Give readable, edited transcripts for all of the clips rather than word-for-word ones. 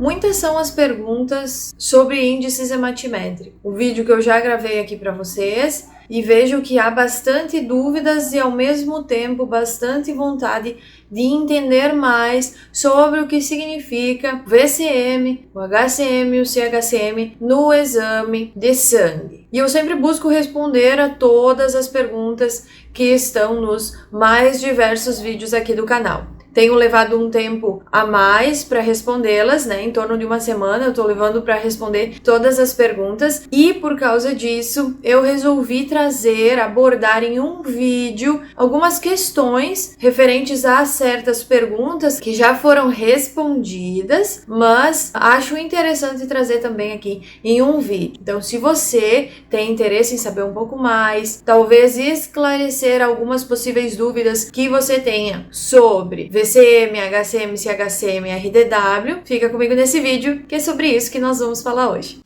Muitas são as perguntas sobre índices hematimétricos. O vídeo que eu já gravei aqui para vocês e vejo que há bastante dúvidas e ao mesmo tempo bastante vontade de entender mais sobre o que significa o VCM, o HCM e o CHCM no exame de sangue. E eu sempre busco responder a todas as perguntas que estão nos mais diversos vídeos aqui do canal. Tenho levado um tempo a mais para respondê-las, né? Em torno de uma semana eu tô levando para responder todas as perguntas e por causa disso eu resolvi abordar em um vídeo algumas questões referentes a certas perguntas que já foram respondidas, mas acho interessante trazer também aqui em um vídeo. Então, se você tem interesse em saber um pouco mais, talvez esclarecer algumas possíveis dúvidas que você tenha sobre VCM, HCM, CHCM, RDW, fica comigo nesse vídeo, que é sobre isso que nós vamos falar hoje.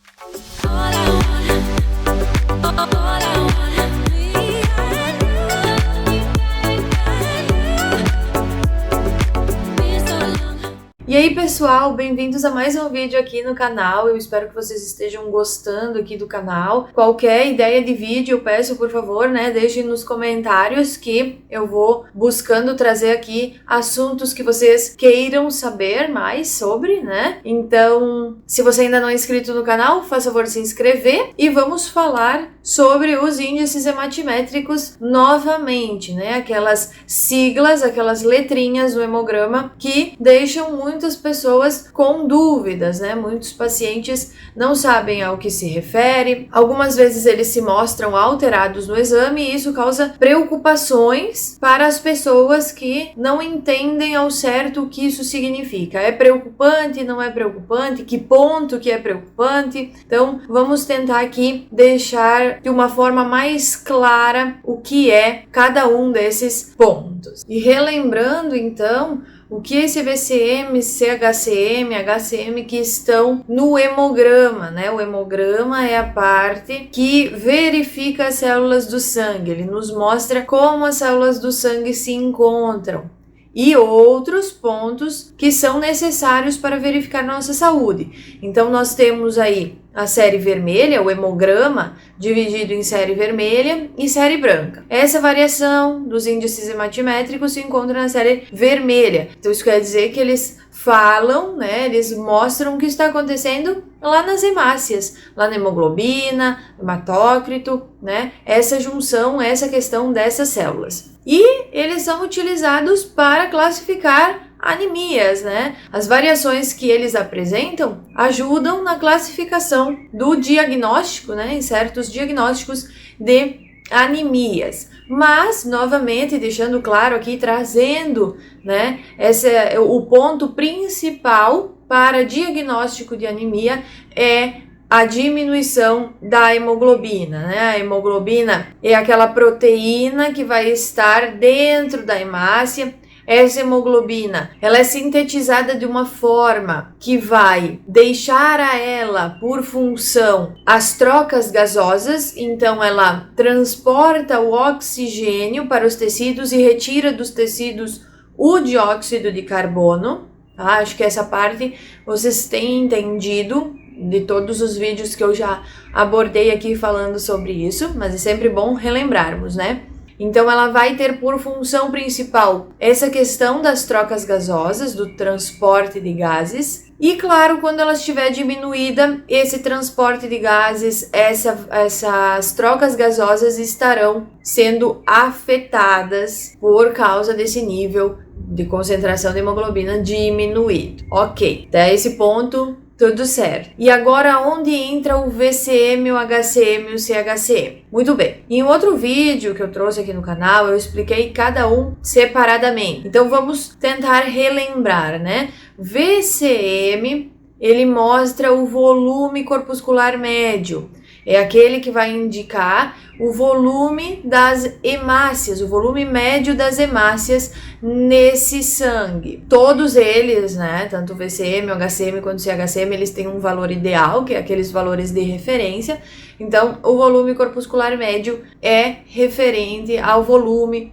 E aí pessoal, bem-vindos a mais um vídeo aqui no canal. Eu espero que vocês estejam gostando aqui do canal. Qualquer ideia de vídeo eu peço, por favor, né, deixem nos comentários que eu vou buscando trazer aqui assuntos que vocês queiram saber mais sobre, né? Então, se você ainda não é inscrito no canal, faça favor de se inscrever e vamos falar sobre os índices hematimétricos novamente, né? Aquelas siglas, aquelas letrinhas do hemograma que deixam muitas pessoas com dúvidas, né? Muitos pacientes não sabem ao que se refere. Algumas vezes eles se mostram alterados no exame e isso causa preocupações para as pessoas que não entendem ao certo o que isso significa. É preocupante, não é preocupante? Que ponto que é preocupante? Então, vamos tentar aqui deixar de uma forma mais clara o que é cada um desses pontos. E relembrando, então, o que é esse VCM, CHCM, HCM que estão no hemograma, né? O hemograma é a parte que verifica as células do sangue. Ele nos mostra como as células do sangue se encontram. E outros pontos que são necessários para verificar nossa saúde. Então, nós temos aí a série vermelha, o hemograma, dividido em série vermelha e série branca. Essa variação dos índices hematimétricos se encontra na série vermelha. Então, isso quer dizer que eles falam, né? Eles mostram o que está acontecendo lá nas hemácias, lá na hemoglobina, hematócrito, né? Essa junção, essa questão dessas células. E eles são utilizados para classificar anemias, né? As variações que eles apresentam ajudam na classificação do diagnóstico, né? Em certos diagnósticos de anemias. Mas, novamente, deixando claro aqui, trazendo, né? Esse é o ponto principal para diagnóstico de anemia é a diminuição da hemoglobina, né? A hemoglobina é aquela proteína que vai estar dentro da hemácia. Essa hemoglobina, ela é sintetizada de uma forma que vai deixar a ela por função as trocas gasosas, então ela transporta o oxigênio para os tecidos e retira dos tecidos o dióxido de carbono, tá? Acho que essa parte vocês têm entendido de todos os vídeos que eu já abordei aqui falando sobre isso, mas é sempre bom relembrarmos, né? Então, ela vai ter por função principal essa questão das trocas gasosas, do transporte de gases. E, claro, quando ela estiver diminuída, esse transporte de gases, essas trocas gasosas estarão sendo afetadas por causa desse nível de concentração de hemoglobina diminuído. Ok, até esse ponto tudo certo. E agora onde entra o VCM, o HCM e o CHCM? Muito bem. Em outro vídeo que eu trouxe aqui no canal, eu expliquei cada um separadamente. Então vamos tentar relembrar, né? VCM, ele mostra o volume corpuscular médio. É aquele que vai indicar o volume das hemácias, o volume médio das hemácias nesse sangue. Todos eles, né, tanto o VCM, o HCM quanto o CHCM, eles têm um valor ideal, que é aqueles valores de referência. Então, o volume corpuscular médio é referente ao volume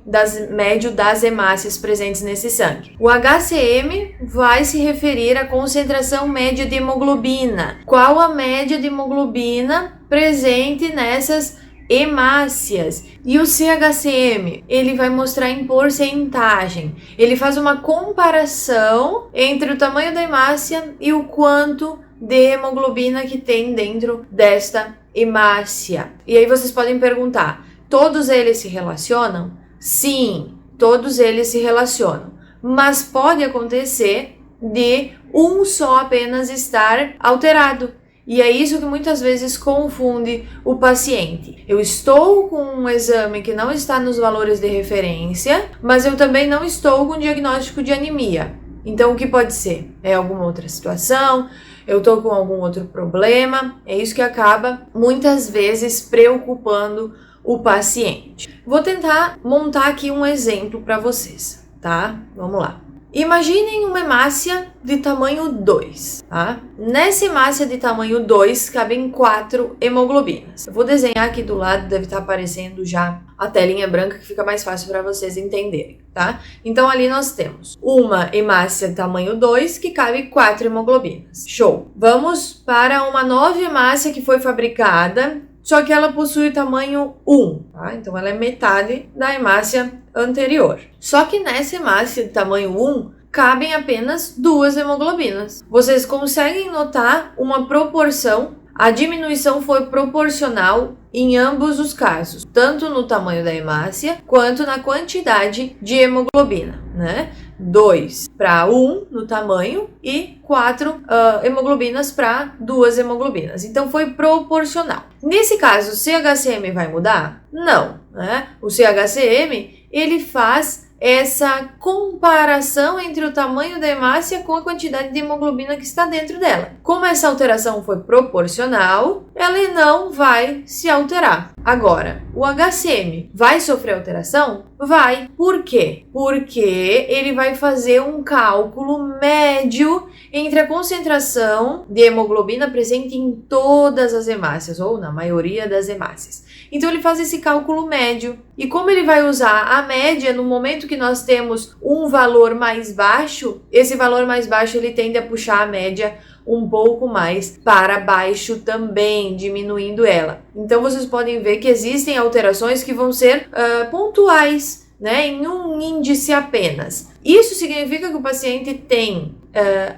médio das hemácias presentes nesse sangue. O HCM vai se referir à concentração média de hemoglobina. Qual a média de hemoglobina presente nessas hemácias? E o CHCM, ele vai mostrar em porcentagem. Ele faz uma comparação entre o tamanho da hemácia e o quanto de hemoglobina que tem dentro desta hemácia. E aí vocês podem perguntar, todos eles se relacionam? Sim, todos eles se relacionam. Mas pode acontecer de um só apenas estar alterado. E é isso que muitas vezes confunde o paciente. Eu estou com um exame que não está nos valores de referência, mas eu também não estou com diagnóstico de anemia. Então, o que pode ser? É alguma outra situação? Eu estou com algum outro problema? É isso que acaba, muitas vezes, preocupando o paciente. Vou tentar montar aqui um exemplo para vocês, tá? Vamos lá. Imaginem uma hemácia de tamanho 2, tá? Nessa hemácia de tamanho 2 cabem 4 hemoglobinas. Eu vou desenhar aqui do lado, deve estar aparecendo já a telinha branca que fica mais fácil para vocês entenderem, tá? Então ali nós temos uma hemácia de tamanho 2 que cabe 4 hemoglobinas. Show! Vamos para uma nova hemácia que foi fabricada, só que ela possui o tamanho 1, tá? Então ela é metade da hemácia anterior. Só que nessa hemácia de tamanho 1, cabem apenas 2 hemoglobinas. Vocês conseguem notar uma proporção? A diminuição foi proporcional em ambos os casos, tanto no tamanho da hemácia quanto na quantidade de hemoglobina, né? 2 para 1 no tamanho e 4 hemoglobinas para 2 hemoglobinas. Então foi proporcional. Nesse caso, o CHCM vai mudar? Não, né? O CHCM, ele faz essa comparação entre o tamanho da hemácia com a quantidade de hemoglobina que está dentro dela. Como essa alteração foi proporcional, ela não vai se alterar. Agora, o HCM vai sofrer alteração? Vai. Por quê? Porque ele vai fazer um cálculo médio entre a concentração de hemoglobina presente em todas as hemácias, ou na maioria das hemácias. Então ele faz esse cálculo médio. E como ele vai usar a média no momento que nós temos um valor mais baixo, esse valor mais baixo ele tende a puxar a média um pouco mais para baixo também, diminuindo ela. Então vocês podem ver que existem alterações que vão ser pontuais, né, em um índice apenas. Isso significa que o paciente tem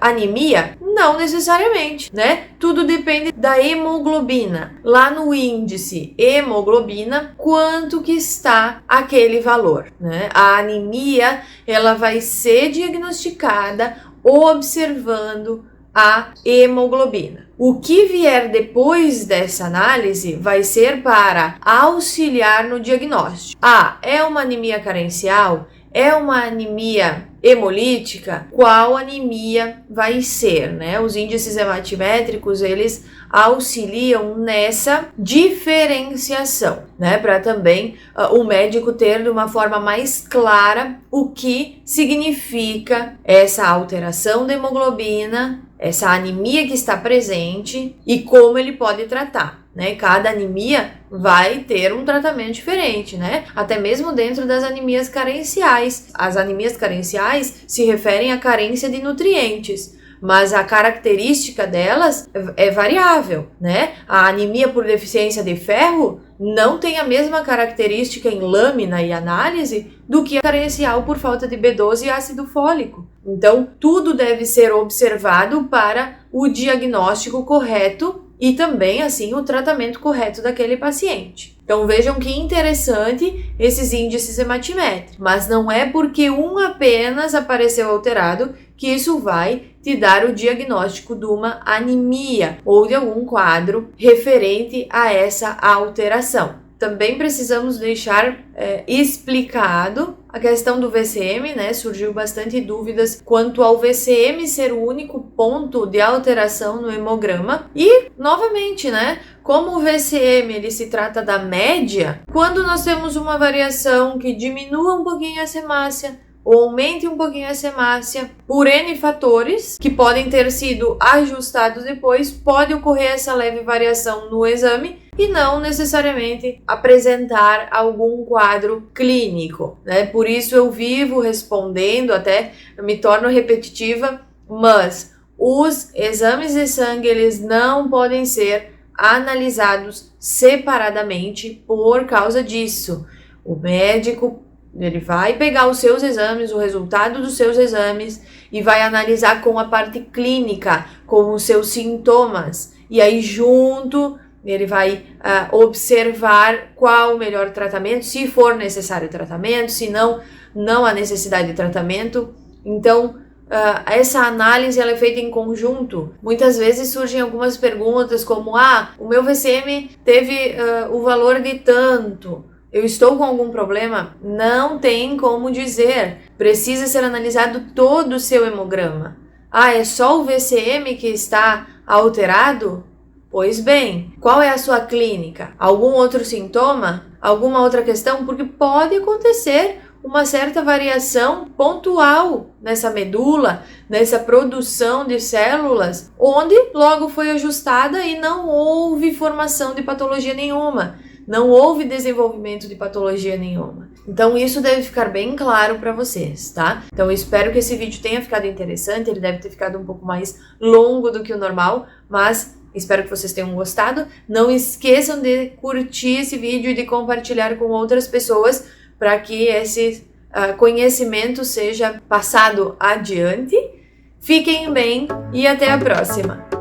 anemia? Não necessariamente, né? Tudo depende da hemoglobina. Lá no índice hemoglobina, quanto que está aquele valor, né? A anemia, ela vai ser diagnosticada observando a hemoglobina. O que vier depois dessa análise vai ser para auxiliar no diagnóstico. É uma anemia carencial? É uma anemia hemolítica? Qual anemia vai ser, né? Os índices hematimétricos, eles auxiliam nessa diferenciação, né? Para também o médico ter de uma forma mais clara o que significa essa alteração da hemoglobina, essa anemia que está presente e como ele pode tratar, né? Cada anemia vai ter um tratamento diferente, né? Até mesmo dentro das anemias carenciais. As anemias carenciais se referem à carência de nutrientes, mas a característica delas é variável, né? A anemia por deficiência de ferro não tem a mesma característica em lâmina e análise do que a carencial por falta de B12 e ácido fólico. Então, tudo deve ser observado para o diagnóstico correto e também, assim, o tratamento correto daquele paciente. Então, vejam que interessante esses índices hematimétricos, mas não é porque um apenas apareceu alterado que isso vai te dar o diagnóstico de uma anemia ou de algum quadro referente a essa alteração. também precisamos deixar explicado a questão do VCM, né? Surgiu bastante dúvidas quanto ao VCM ser o único ponto de alteração no hemograma. E, novamente, né? Como o VCM ele se trata da média, quando nós temos uma variação que diminua um pouquinho a hemácia, ou aumente um pouquinho a hemácia, por N fatores, que podem ter sido ajustados depois, pode ocorrer essa leve variação no exame e não necessariamente apresentar algum quadro clínico, né? Por isso eu vivo respondendo, até eu me torno repetitiva, mas os exames de sangue, eles não podem ser analisados separadamente por causa disso. O médico ele vai pegar os seus exames, o resultado dos seus exames e vai analisar com a parte clínica, com os seus sintomas. E aí junto ele vai observar qual o melhor tratamento, se for necessário tratamento, se não, não há necessidade de tratamento. Então, essa análise ela é feita em conjunto. Muitas vezes surgem algumas perguntas como, o meu VCM teve o valor de tanto. Eu estou com algum problema? Não tem como dizer. Precisa ser analisado todo o seu hemograma. É só o VCM que está alterado? Pois bem, qual é a sua clínica? Algum outro sintoma? Alguma outra questão? Porque pode acontecer uma certa variação pontual nessa medula, nessa produção de células, onde logo foi ajustada e não houve formação de patologia nenhuma. Não houve desenvolvimento de patologia nenhuma. Então isso deve ficar bem claro para vocês, tá? Então eu espero que esse vídeo tenha ficado interessante, ele deve ter ficado um pouco mais longo do que o normal, mas espero que vocês tenham gostado. Não esqueçam de curtir esse vídeo e de compartilhar com outras pessoas para que esse conhecimento seja passado adiante. Fiquem bem e até a próxima!